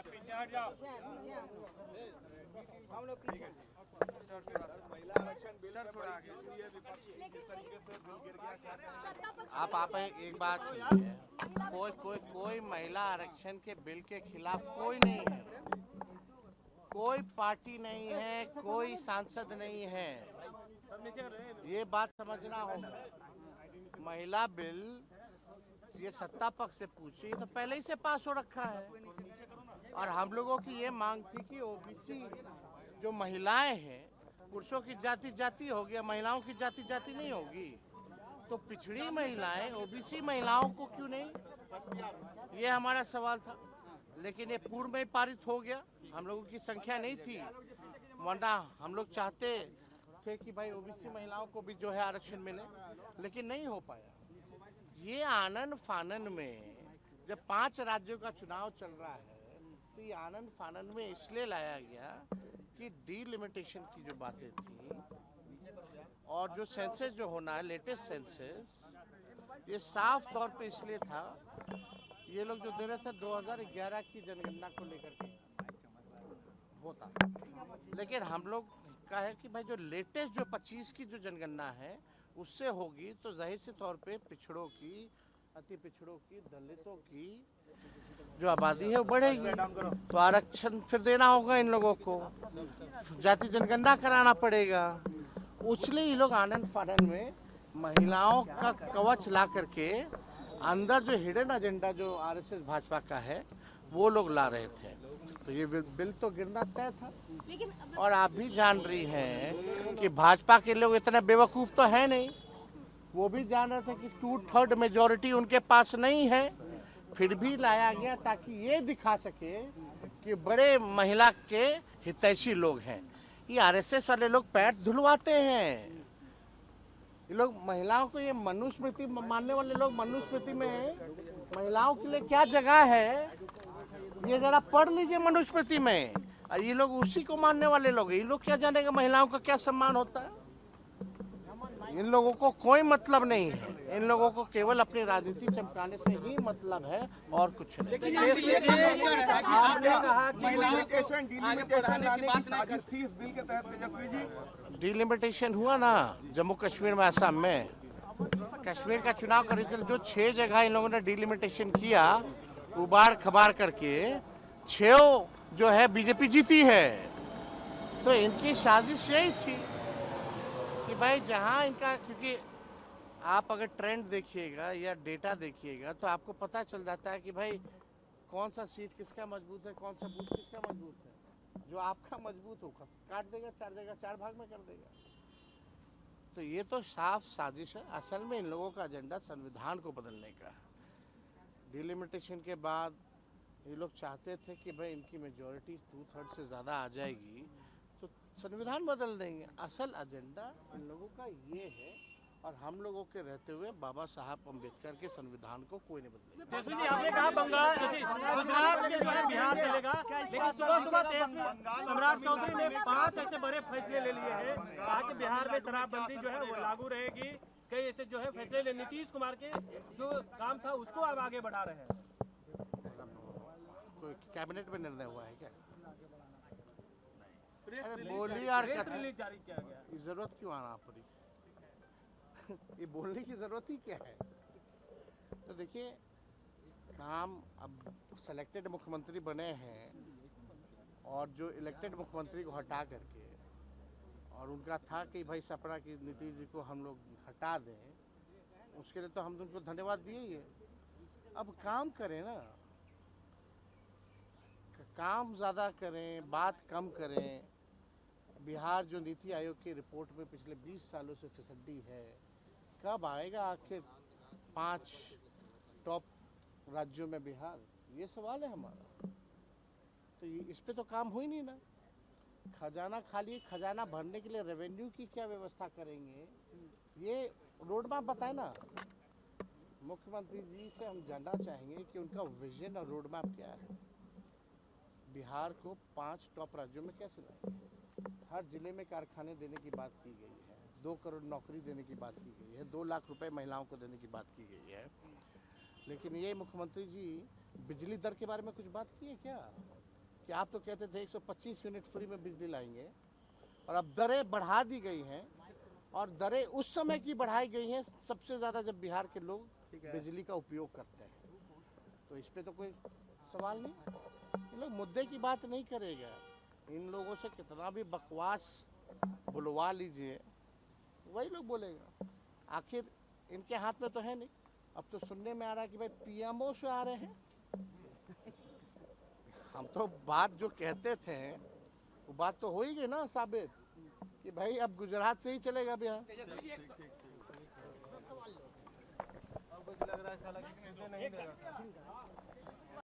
पीछे हट जाओ। हम लोग पीछे। महिला आरक्षण बिल थोड़ा आगे। आप एक बात सुनिए, कोई महिला आरक्षण के बिल के खिलाफ कोई नहीं है, कोई पार्टी नहीं है, कोई सांसद नहीं है, ये बात समझना होगा। महिला बिल ये सत्ता पक्ष से पूछिए तो पहले ही से पास हो रखा है, और हम लोगों की ये मांग थी कि ओबीसी जो महिलाएं हैं, पुरुषों की जाति जाति हो गया, महिलाओं की जाति जाति नहीं होगी, तो पिछड़ी महिलाएं ओबीसी महिलाओं को क्यों नहीं, ये हमारा सवाल था। लेकिन ये पूर्व में पारित हो गया, हम लोगों की संख्या नहीं थी, वरना हम लोग चाहते थे कि भाई ओबीसी महिलाओं को भी जो है आरक्षण मिले, लेकिन नहीं हो पाया। ये आनन फानन में जब 5 राज्यों का चुनाव चल रहा है, तो ये आनन फानन में इसलिए लाया गया कि डीलिमिटेशन की जो बातें थी और जो सेंसस जो होना है, लेटेस्ट सेंसस, ये साफ तौर पे इसलिए था, ये लोग जो दे रहे थे 2011 की जनगणना को लेकर के होता, लेकिन हम लोग का है कि भाई जो लेटेस्ट जो 25 की जो जनगणना है उससे होगी, तो जाहिर से तौर पे पिछड़ों की, अति पिछड़ों की, दलितों की जो आबादी है वो बढ़ेगी, तो आरक्षण फिर देना होगा इन लोगों को, जाति जनगणना कराना पड़ेगा। उसलिए ये लोग आनंद फानन में महिलाओं का कवच ला करके अंदर जो हिडन एजेंडा जो आरएसएस भाजपा का है वो लोग ला रहे थे, तो ये बिल तो गिरना तय था। और आप भी जान रही हैं कि भाजपा के लोग इतने बेवकूफ़ तो है नहीं, वो भी जान रहे थे कि 2/3 मेजॉरिटी उनके पास नहीं है, फिर भी लाया गया ताकि ये दिखा सके कि बड़े महिला के हितैषी लोग हैं। ये आरएसएस वाले लोग पैर धुलवाते हैं, ये लोग महिलाओं को, ये मनुस्मृति मानने वाले लोग मनुस्मृति में महिलाओं के लिए क्या जगह है ये जरा पढ़ लीजिए मनुस्मृति में। ये लोग उसी को मानने वाले लोग, ये लोग क्या जानेगा महिलाओं का क्या सम्मान होता है। इन लोगों को कोई मतलब नहीं है, इन लोगों को केवल अपनी राजनीति चमकाने से ही मतलब है और कुछ नहीं। डीलिमिटेशन हुआ ना जम्मू कश्मीर में, असम में, कश्मीर का चुनाव का रिजल्ट जो 6 जगह इन लोगों ने डीलिमिटेशन किया, उबाड़ खबाड़ करके 6 जो है बीजेपी जीती है। तो इनकी साजिश यही थी कि भाई जहां इनका, क्योंकि आप अगर ट्रेंड देखिएगा या डेटा देखिएगा तो आपको पता चल जाता है कि भाई कौन सा सीट किसका मजबूत है, कौन सा बूथ किसका मजबूत है। जो आपका मजबूत होगा काट देगा, 4 जगह 4 भाग में कर देगा। तो ये तो साफ साजिश है। असल में इन लोगों का एजेंडा संविधान को बदलने का है। डिलिमिटेशन के बाद ये लोग चाहते थे कि भाई इनकी मेजॉरिटी 2/3 से ज़्यादा आ जाएगी तो संविधान बदल देंगे। असल एजेंडा इन लोगों का ये है, और हम लोगों के रहते हुए बाबा साहब अम्बेडकर के संविधान को कोई नहीं बदलेगा। जी, आपने कहा बंगाल, गुजरात से जो है बिहार चलेगा, लेकिन सुबह सम्राट चौधरी ने 5 ऐसे बड़े फैसले ले लिए हैं, कहा कि बिहार में शराबबंदी जो है वो लागू रहेगी, कई ऐसे जो है फैसले ले, नीतीश कुमार के जो काम था उसको अब आगे बढ़ा रहे हैं। कोई कैबिनेट में निर्णय हुआ है क्या? अरे बोली यार, जारी किया गया, जरूरत क्यों आना पड़ी? ये बोलने की जरूरत ही क्या है? तो देखिए, काम अब सेलेक्टेड मुख्यमंत्री बने हैं, और जो इलेक्टेड मुख्यमंत्री को हटा करके, और उनका था कि भाई सपना की नीतीश जी को हम लोग हटा दें, उसके लिए तो हम उनको धन्यवाद दिए ही है। अब काम करें ना, काम ज़्यादा करें, बात कम करें। बिहार जो नीति आयोग की रिपोर्ट में पिछले 20 सालों से फिसड्डी है, कब आएगा आखिर 5 टॉप राज्यों में बिहार? ये सवाल है हमारा। तो इस पे तो काम हो ही नहीं ना। खजाना खाली, खजाना भरने के लिए रेवेन्यू की क्या व्यवस्था करेंगे, ये रोड मैप बताए ना। मुख्यमंत्री जी से हम जानना चाहेंगे कि उनका विजन और रोड मैप क्या है। बिहार को 5 टॉप राज्यों में कैसे लाएंगे? हर जिले में कारखाने देने की बात की गई है, 2 करोड़ नौकरी देने की बात की गई है, 2 लाख रुपए महिलाओं को देने की बात की गई है। लेकिन ये मुख्यमंत्री जी बिजली दर के बारे में कुछ बात की है क्या? कि आप तो कहते थे 125 यूनिट फ्री में बिजली लाएंगे, और अब दरें बढ़ा दी गई हैं, और दरें उस समय की बढ़ाई गई हैं सबसे ज़्यादा जब बिहार के लोग बिजली का उपयोग करते हैं। तो इस पे तो कोई सवाल नहीं, ये लोग मुद्दे की बात नहीं करेगा। इन लोगों से कितना भी बकवास बुलवा लीजिए, वही लोग बोलेगा। आखिर इनके हाथ में तो है नहीं। अब तो सुनने में आ रहा है कि भाई पीएमओ से आ रहे हैं। हम तो बात जो कहते थे वो बात तो हो ही गई ना साबित, कि भाई अब गुजरात से ही चलेगा बिहार। अब कुछ लग रहा है साला कि नहीं देगा।